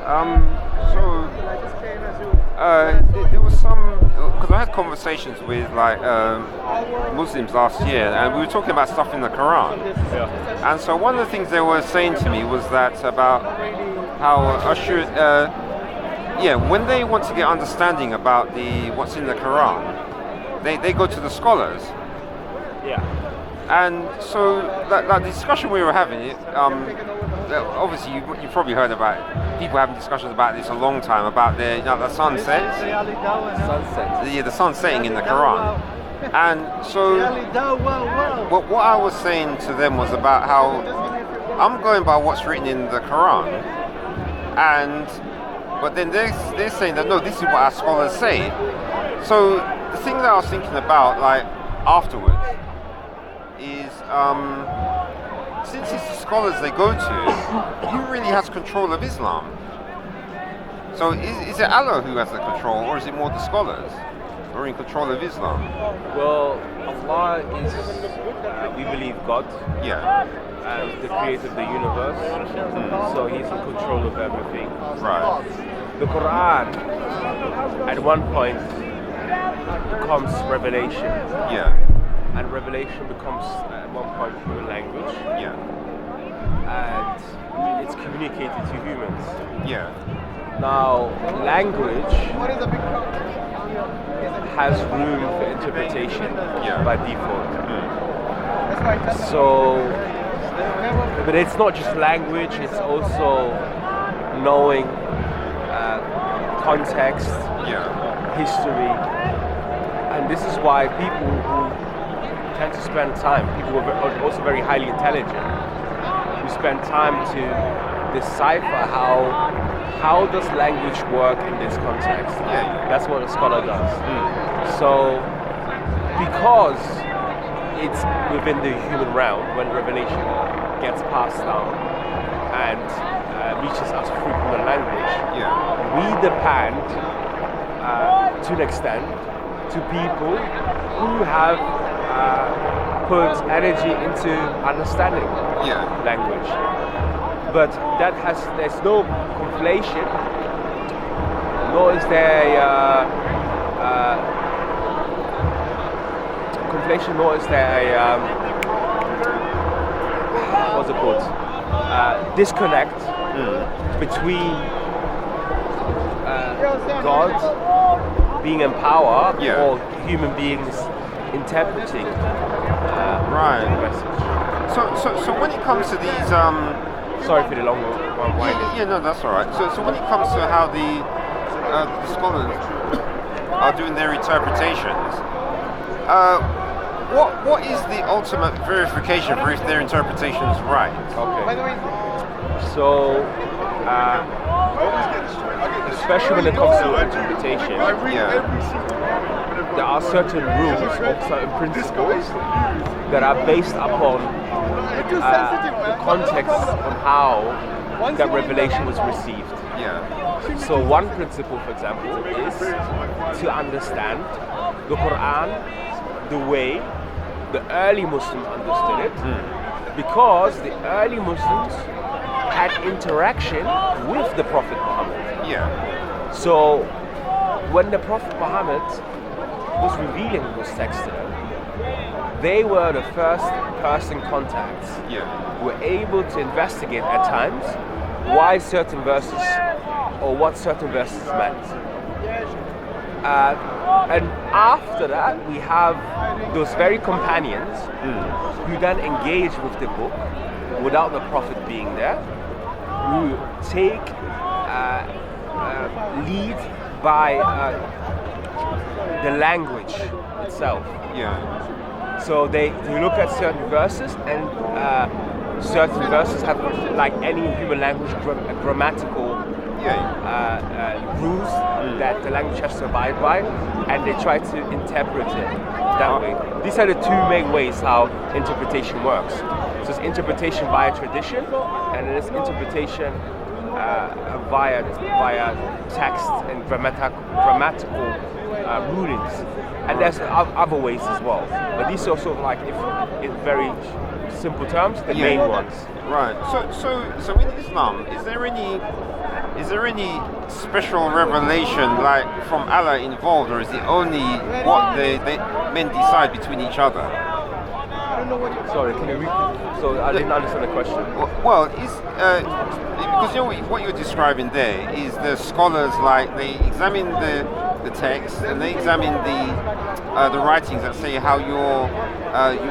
So there was some, because I had conversations with like Muslims last year, and we were talking about stuff in the Quran. Yeah. And so one of the things they were saying to me was that about how I should, when they want to get understanding about the what's in the Quran, they go to the scholars. Yeah. And so that discussion we were having, obviously you probably heard about it. People having discussions about this a long time about the sunset. Sunset. Yeah, the sun setting in the Quran. And so what I was saying to them was about how I'm going by what's written in the Quran, but then they're saying that no, this is what our scholars say. So the thing that I was thinking about, like afterwards, is since it's the scholars they go to, who really has control of Islam? So is it Allah who has the control, or is it more the scholars who are in control of Islam? Well, Allah is, we believe, God. Yeah. And the creator of the universe. So he's in control of everything. Right. The Quran, at one point, becomes revelation. Yeah. And revelation becomes, at one point, human language. Yeah. And it's communicated to humans. Yeah. Now, language has room for interpretation by default. So, but it's not just language, it's also knowing context, history, and this is why people who tend to spend time, people who are also very highly intelligent, who spend time to decipher how does language work in this context. That's what a scholar does. So because it's within the human realm, when revelation gets passed down and reaches us through human language, we depend to an extent to people who have put energy into understanding language. But there's no conflation, nor is there what's it called? Disconnect between God being in power or human beings interpreting the message. So when it comes to these sorry for the long one. Yeah, no, that's all right. So when it comes to how the scholars are doing their interpretations, what is the ultimate verification for if their interpretation is right? Okay. So, especially when it comes to interpretation, there are certain rules or certain principles that are based upon the context on how that revelation was received. So one principle, for example, is to understand the Quran the way the early Muslims understood it, because the early Muslims had interaction with the Prophet Muhammad. So when the Prophet Muhammad was revealing those texts to them, they were the first person contacts who were able to investigate at times why certain verses or what certain verses meant. And after that, we have those very companions who then engage with the book without the Prophet being there, who take lead by the language itself. So they look at certain verses, and certain verses have, like any human language, grammatical rules that the language has to abide by, and they try to interpret it that way. These are the two main ways how interpretation works. So it's interpretation via tradition, and it is interpretation via text and grammatical rulings. And there's other ways as well. But these are sort of like, if in very simple terms, the main ones. Right. So in Islam, is there any special revelation like from Allah involved, or is it only what the men decide between each other? Sorry, can you repeat? So I didn't understand the question. Well, because you know what you're describing there is the scholars, like, they examine the text and they examine the writings that say how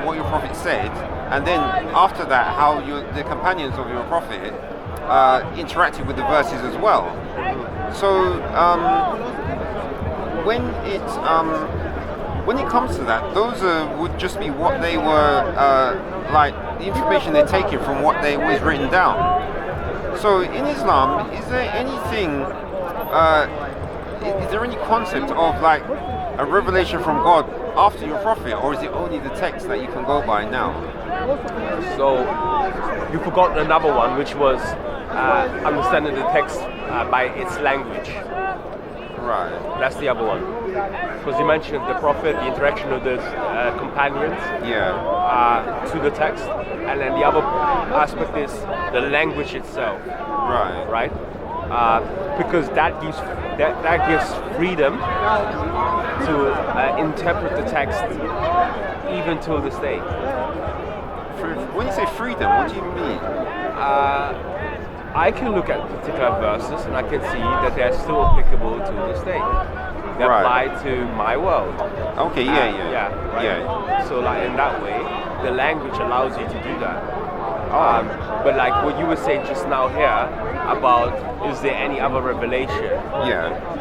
what your prophet said, and then after that how the companions of your prophet interacted with the verses as well. So when it comes to that, those would just be what they were, like the information they're taking from what they was written down. So in Islam, is there anything, is there any concept of like a revelation from God after your prophet, or is it only the text that you can go by now? So you forgot another one, which was understanding the text by its language. Right. That's the other one. Because you mentioned the prophet, the interaction of the companions to the text, and then the other aspect is the language itself. Right. Right. Because that gives freedom to interpret the text even till this day. When you say freedom, what do you mean? I can look at particular verses and I can see that they're still applicable to this day. They apply to my world. Okay, yeah. So like in that way, the language allows you to do that. But like what you were saying just now here about, is there any other revelation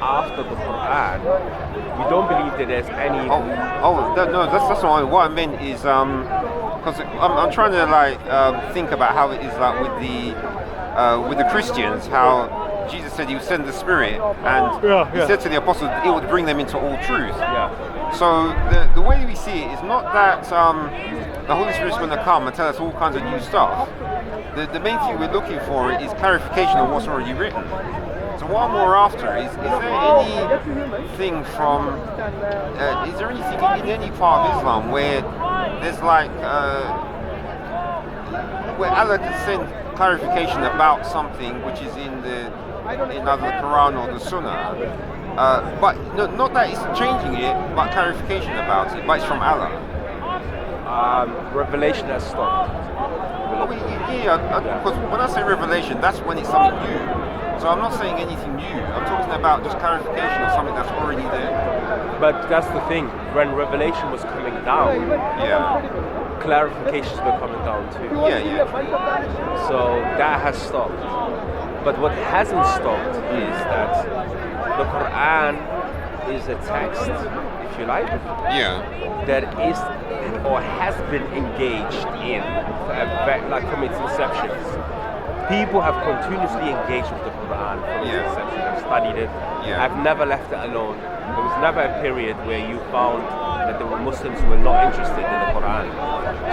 after the Quran? We don't believe that there's any. No, that's not what I meant. Is because I'm trying to like think about how it is like with the Christians, how Jesus said he would send the Spirit, and he said to the apostles it would bring them into all truth. So the way we see it is not that the Holy Spirit's going to come and tell us all kinds of new stuff. The main thing we're looking for is clarification of what's already written. So what I'm more after is there anything from, is there anything in any part of Islam where there's like, where Allah can send clarification about something which is in either the Quran or the Sunnah, but not that it's changing it, but clarification about it, but it's from Allah. Revelation has stopped. Because when I say revelation, that's when it's something new. So I'm not saying anything new. I'm talking about just clarification of something that's already there. But that's the thing. When revelation was coming down, clarifications were coming down too. So that has stopped. But what hasn't stopped is that the Quran is a text, if you like, that is or has been engaged in like from its inception. People have continuously engaged with the Quran from its inception. I've studied it. I've never left it alone. There was never a period where you found that the Muslims were not interested in the Quran.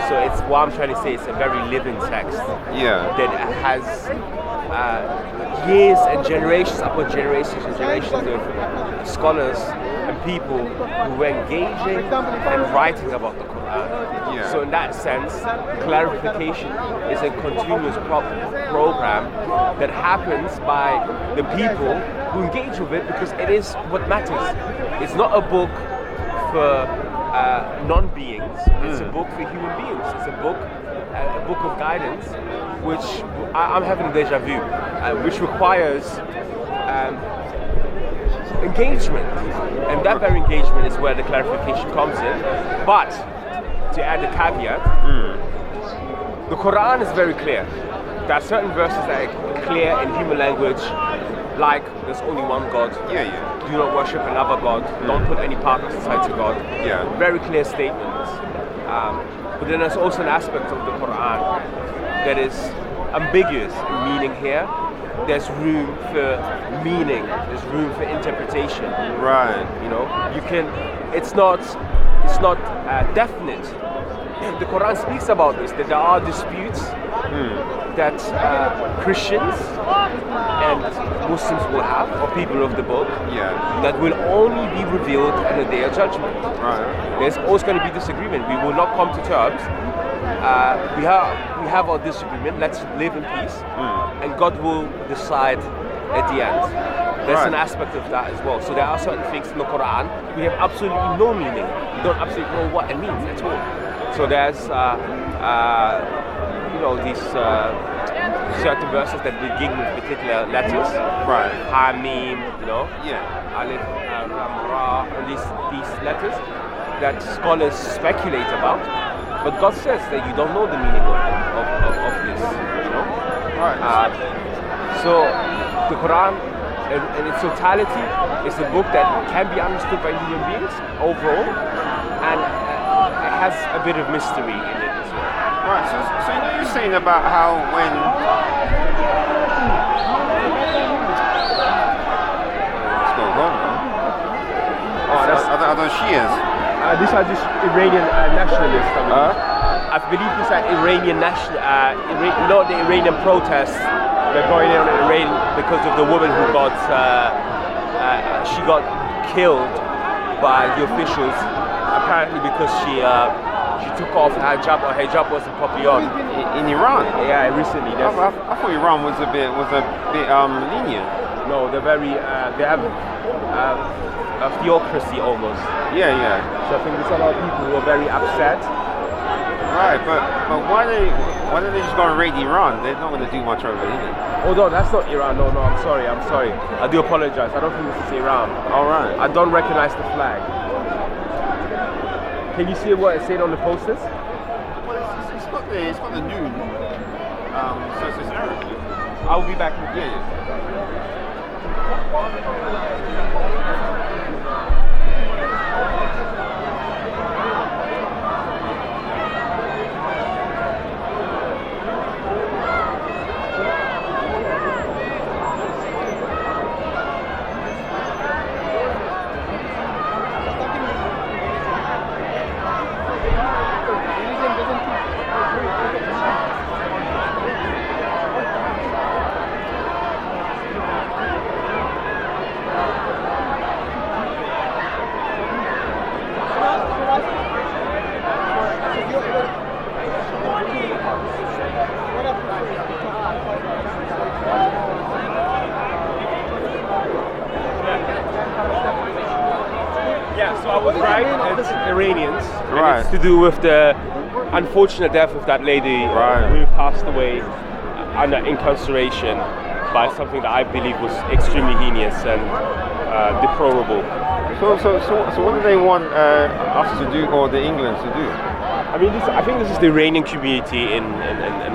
So it's what I'm trying to say. It's a very living text that has years and generations upon generations and generations of scholars and people who were engaging and writing about the Quran. So in that sense, clarification is a continuous program that happens by the people who engage with it, because it is what matters. It's not a book for non-beings. It's a book for human beings. It's a book of guidance, which I'm having a deja vu, which requires engagement, and that very engagement is where the clarification comes in. But to add a caveat, the Quran is very clear. There are certain verses that are clear in human language, like there's only one God. Do not worship another God. Don't put any partners aside to God. Very clear statements. But then there's also an aspect of the Quran that is ambiguous in meaning here. There's room for meaning. There's room for interpretation. Right. You know, you can. It's not definite. the Quran speaks about this, that there are disputes that Christians and Muslims will have, or people of the book, that will only be revealed at the day of judgment. Right. There's always going to be disagreement. We will not come to terms. We have our disagreement. Let's live in peace, and God will decide at the end. There's an aspect of that as well. So there are certain things in the Quran we have absolutely no meaning. We don't absolutely know what it means at all. So there's these certain verses that begin with particular letters. Right. Hamim, Yeah. Alif, Lam, Ra, and these letters that scholars speculate about. But God says that you don't know the meaning of this. Right. So the Quran, in its totality, is a book that can be understood by human beings overall, and it has a bit of mystery in it as well. Right, so you're saying about how when... What's going on, man? Are those Shias? These are just Iranian nationalists. I believe these are Iranian not the Iranian protests. They're going on in Iran because of the woman who got killed by the officials, apparently because she took off her hijab, or hijab wasn't properly on. In Iran? Yeah, recently. I thought Iran was a bit lenient. No, they have a theocracy almost. Yeah. So I think there's a lot of people who are very upset. Right, but why don't they just go and raid Iran? They're not going to do much over here. Oh no, that's not Iran. No, I'm sorry. I do apologize. I don't think this is Iran. All right. I don't recognize the flag. Can you see what it's saying on the posters? Well, it's got the noon. So it's Arabic. I'll be back. Yeah. So I was right, it's Iranians. Right. And it's to do with the unfortunate death of that lady who passed away under incarceration by something that I believe was extremely heinous and deplorable. So what do they want us to do, or the England to do? I mean, I think this is the Iranian community in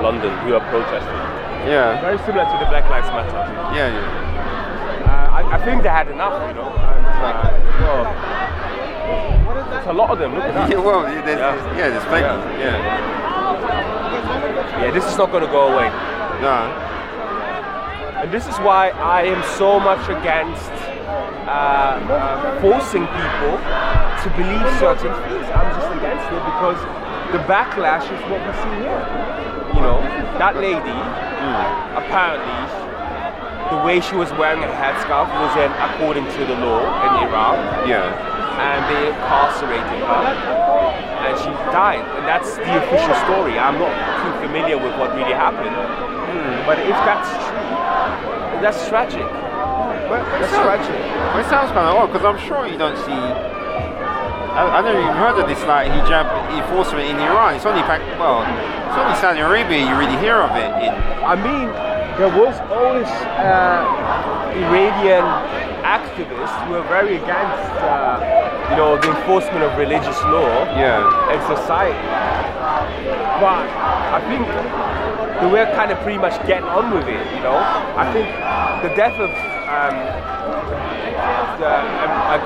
London who are protesting. Yeah. Very similar to the Black Lives Matter. Yeah. I think they had enough, and there's a lot of them. Look at that. Yeah, well, there's plenty. Yeah, this is not going to go away. No. And this is why I am so much against forcing people to believe certain things. I'm just against it because the backlash is what we see here. That lady, apparently, the way she was wearing a headscarf wasn't according to the law in Iran. Yeah. And they incarcerated her, and she died. And that's the official story. I'm not too familiar with what really happened, but if that's true, that's tragic. That's tragic. Well, it sounds kind of odd because I'm sure you don't see. I never even heard of this like hijab enforcement in Iran. It's only Saudi Arabia you really hear of it in. I mean, there was always Iranian activists who were very against, the enforcement of religious law in society. But I think they were kind of pretty much getting on with it. I think the death of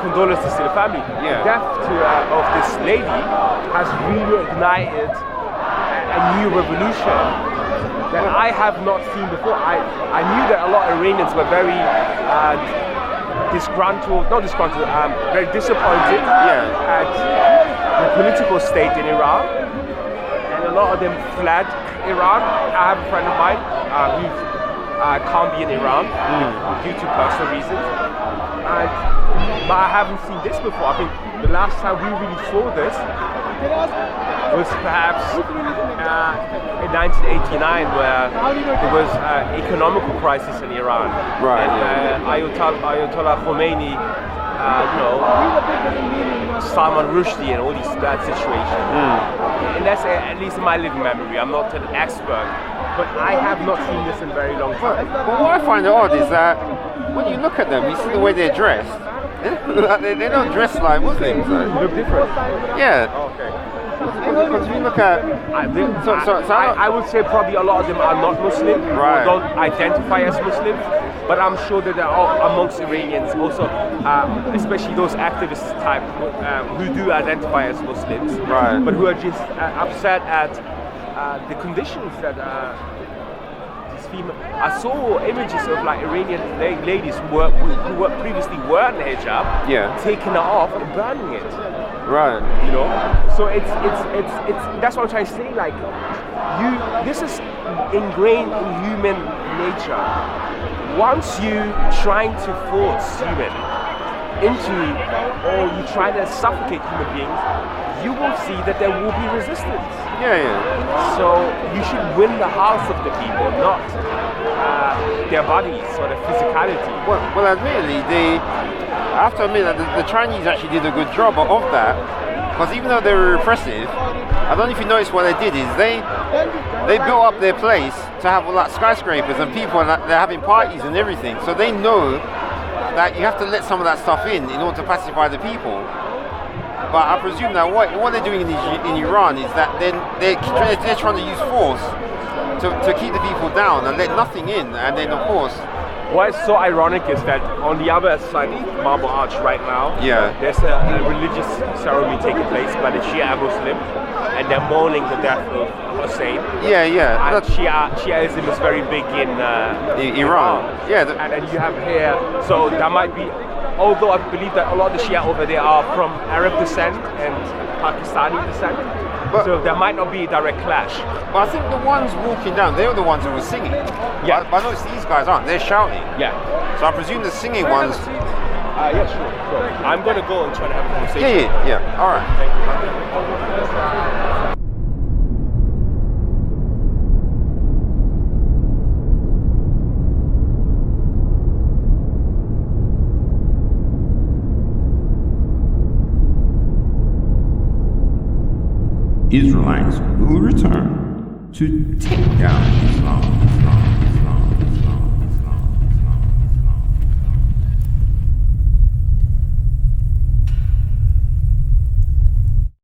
condolences to the family. The death of this lady has really ignited a new revolution that I have not seen before. I knew that a lot of Iranians were very very disappointed at the political state in Iran. lot of them fled Iran. I have a friend of mine who can't be in Iran due to personal reasons. But I haven't seen this before. I think the last time we really saw this was perhaps in 1989, where there was economical crisis in Iran. Right. And Ayatollah Khomeini, Salman Rushdie, and all these bad situations. And that's at least in my living memory. I'm not an expert, but I have not seen this in a very long time. But what I find odd is that when you look at them, you see the way they're dressed. They don't dress like Muslims. They look different. Yeah. Okay. Because if you look at, I would say probably a lot of them are not Muslim, Right. or don't identify as Muslims, but I'm sure that there are amongst Iranians also, especially those activist type who do identify as Muslims, Right. but who are just upset at the conditions that these female. I saw images of like Iranian ladies who previously wearing the hijab, Yeah. taking it off and burning it. right. You know, so it's that's what I'm trying to say. Like, this is ingrained in human nature. Once you trying to force human into, or you try to suffocate human beings, you will see that there will be resistance. Yeah. So you should win the hearts of the people, not their bodies or their physicality. Well, admittedly, I have to admit that the Chinese actually did a good job of that, because even though they were repressive, I don't know if you noticed what they did is they built up their place to have all that skyscrapers and people, and they're having parties and everything. So they know that you have to let some of that stuff in order to pacify the people. But I presume that what they're doing in Iran is that they're trying to use force to keep the people down and let nothing in, and then of course. What is so ironic is that on the other side of Marble Arch right now, Yeah. there's a religious ceremony taking place by the Shia Muslim, and they're mourning the death of Hussein. Yeah. And Shiaism is very big in Iran. Yeah. And you have here, so that might be, although I believe that a lot of the Shia over there are from Arab descent and Pakistani descent, so there might not be a direct clash. But I think the ones walking down, they were the ones who were singing. Yeah. But I noticed these guys aren't. They're shouting. Yeah. So I presume the singing ones. Yeah, sure. I'm going to go and try to have a conversation. Yeah. All right. Thank you. Israelites will return to take down Islam.